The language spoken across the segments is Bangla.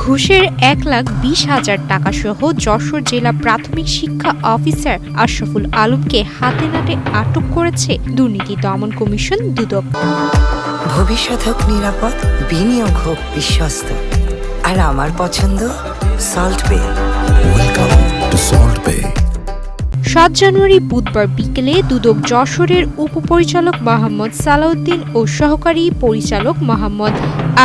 ঘুষের 1,20,000 টাকা সহ যশোর জেলা প্রাথমিক শিক্ষা অফিসার আশরাফুল আলমকে হাতে নাতে আটক করেছে দুর্নীতি দমন কমিশন দুদক। ভবিষ্যৎ হোক নিরাপদ, বিনিয়োগ হোক বিশ্বস্ত, আর আমার পছন্দ সল্ট বে। ওয়েলকাম টু সল্ট বে। 7 জানুয়ারি বুধবার বিকেলে দুদক যশোরের উপপরিচালক মোহাম্মদ সালাউদ্দিন ও সহকারী পরিচালক মোহাম্মদ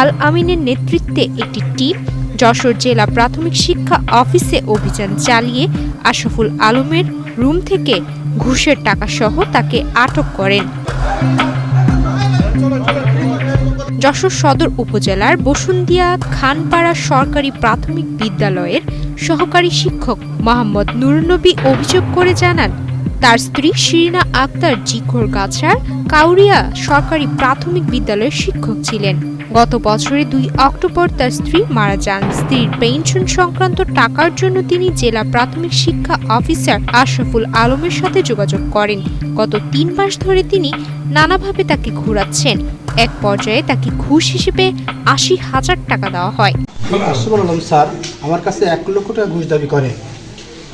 আল আমিনের নেতৃত্বে একটি টিম যশোর জেলা প্রাথমিক শিক্ষা অফিসে অভিযান চালিয়ে আশরাফুল আলমের রুম থেকে ঘুষের টাকা সহ তাকে আটক করেন। যশোর সদর উপজেলার বসুন্দিয়া খানপাড়া সরকারি প্রাথমিক বিদ্যালয়ের সহকারী শিক্ষক মোহাম্মদ নুরুন্নবী অভিযোগ করে জানান, তার স্ত্রী শিরিনা আক্তার জিকরগাছার কাউরিয়া সরকারি প্রাথমিক বিদ্যালয়ের শিক্ষক ছিলেন। গত বছরের 2 অক্টোবর তার স্ত্রী মারা যান। স্ত্রীর পেনশন সংক্রান্ত টাকার জন্য তিনি জেলা প্রাথমিক শিক্ষা অফিসার আশরাফুল আলমের সাথে যোগাযোগ করেন। গত 3 মাস ধরে তিনি নানাভাবে তাকে ঘোরাচ্ছেন। এক পর্যায়ে তাকে ঘুষ হিসেবে 80,000 টাকা দেওয়া হয়। আশরাফুল আলম স্যার আমার কাছে 1 লক্ষ টাকা ঘুষ দাবি করে।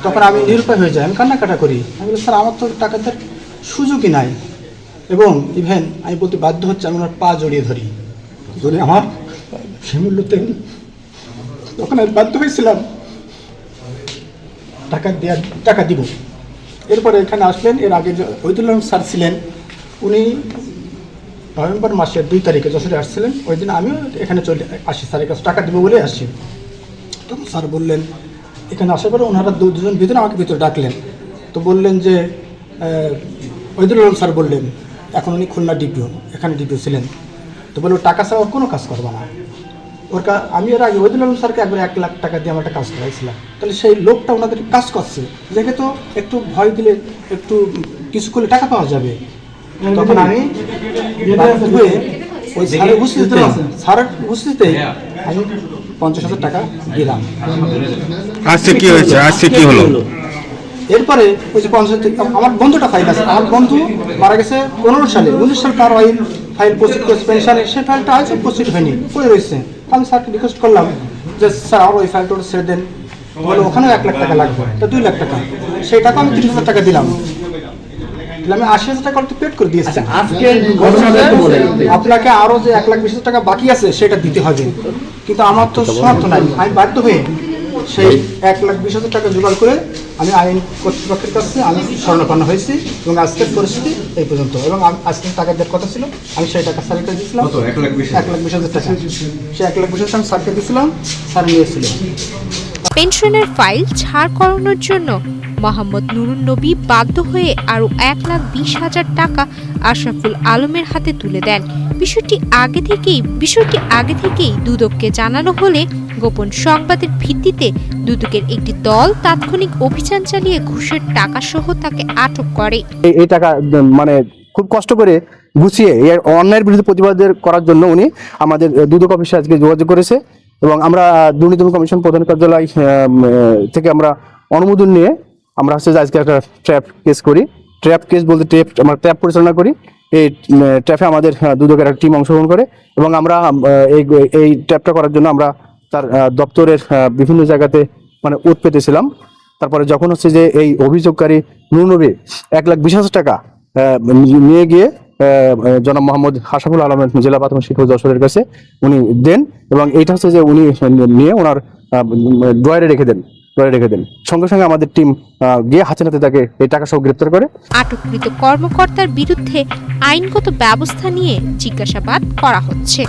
তখন আমি নিরুপায় হয়ে যাই, আমি কান্নাকাটা করি। আমি বলি, স্যার আমার তো টাকা দেওয়ার সুযোগই নাই, এবং ইভেন আমি বলতে বাধ্য হচ্ছে আমি আমার পা জড়িয়ে ধরি, ধরে আমার সে মূল্যতে তখন আমি বাধ্য হয়েছিলাম টাকা দিব। এরপরে এখানে আসলেন, এর আগে ওহিদুল আলম স্যার ছিলেন, উনি নভেম্বর মাসের 2 তারিখে যশোরে আসছিলেন। ওই দিন আমিও এখানে চলে আসি, স্যারের কাছে টাকা দিব বলে আসছি। তখন স্যার বললেন, এখানে আসার পরে ওনারা দুজন ভিতরে আমাকে ভিতরে ডাকলেন। তো বললেন যে ওহিদুল আলম স্যার বললেন, এখন উনি খুলনা ডিপিও, এখানে ডিপিও ছিলেন। তো বললো টাকা ছাড়া ওর কোনো কাজ করবো না। আমি এর আগে ওহিদুল আলম স্যারকে একবার 1 লাখ টাকা দিয়ে আমার একটা কাজ করাইছিলাম। তাহলে সেই লোকটা ওনাদের কাজ করছে, দেখে তো একটু ভয় দিলে একটু কিছু করলে টাকা পাওয়া যাবে। তখন আমি হয়ে ওই স্যারের উপস্থিতিতে আমি 50,000 টাকা দিলাম। আজকে কি হয়েছে? আজকে কি হলো? এরপরে ওই যে 50,000, আমার বন্ধুটা ফাইল আছে, আমার বন্ধু মারা গেছে 15 সালে, 19 সাল তার ফাইল প্রস্তুত করেছে পেনশনের, সেই ফাইলটা আজও প্রস্তুত হয়নি, পড়ে রয়েছে। আমি স্যারকে রিকোয়েস্ট করলাম যে স্যার আমার ওই ফাইলটা ছেড়ে দেন। বলে ওখানেও 1 লাখ টাকা লাগবে, তা 2 লাখ টাকা। সেই টাকা আমি 30,000 টাকা দিলাম। আমি 80,000 টাকা পেড করে দিয়েছি। আপনাকে আরো যে 1,20,000 টাকা বাকি আছে সেটা দিতে হবে, কিন্তু আমার তো সামর্থ্য নাই। আমি বাধ্য হয়ে সেই 1,20,000 টাকা জোগাড় করে আমি আইন কর্তৃপক্ষের কাছে আমি শরণাপন্ন হয়েছি, এবং আজকের পরিস্থিতি এই পর্যন্ত। এবং আজকে টাকা দেওয়ার কথা ছিল, আমি সেই টাকা স্যারের কাছে দিয়েছিলাম 1,20,000 টাকা। সেই 1,20,000 টাকা স্যারকে দিয়েছিলাম, স্যার নিয়েছিল। পেনশনের ফাইল ছাড় করানোর জন্য মোহাম্মদ নুরুন্নবী বাধ্য হয়ে আরও 1,20,000 টাকা আশরাফুল আলমের হাতে তুলে দেন। বিষয়টি আগে থেকেই দুদককে জানানো হলে গোপন সংবাদের ভিত্তিতে দুদকের একটি দল তাৎক্ষণিক অভিযান চালিয়ে ঘুষের টাকা সহ তাকে আটক করে। এই টাকা মানে খুব কষ্ট করে গুছিয়ে এই অন্যায়ের বিরুদ্ধে প্রতিবাদ করার জন্য উনি আমাদের দুদক অফিসে আজকে যোগাযোগ করেছে, এবং আমরা দুর্নীতি দমন কমিশন প্রধান কার্যালয় থেকে আমরা অনুমোদন নিয়ে আমরা হচ্ছে আজকে একটা ট্র্যাপ কেস করি। ট্র্যাপ কেস বলতে আমরা ট্র্যাপ পরিচালনা করি। এই ট্র্যাপে আমাদের দুদকের একটা টিম অংশগ্রহণ করে, এবং আমরা এই ট্র্যাপটা করার জন্য আমরা তার দপ্তরের বিভিন্ন জায়গাতে মানে ওত পেতেছিলাম। তারপরে যখন হচ্ছে যে এই অভিযোগকারী নুরুন্নবী 1,20,000 টাকা নিয়ে গিয়ে জনাব মোহাম্মদ আশরাফুল আলমের জেলা প্রাথমিক শিক্ষক যশোরের কাছে উনি দেন, এবং এইটা হচ্ছে যে উনি নিয়ে ওনার ড্রয়ারে রেখে দেন। সঙ্গে সঙ্গে আমাদের টিম গিয়ে হাতে নাতে তাকে এই টাকা সহ গ্রেপ্তার করে। আটককৃত কর্মকর্তার বিরুদ্ধে আইনগত ব্যবস্থা নিয়ে জিজ্ঞাসাবাদ করা হচ্ছে।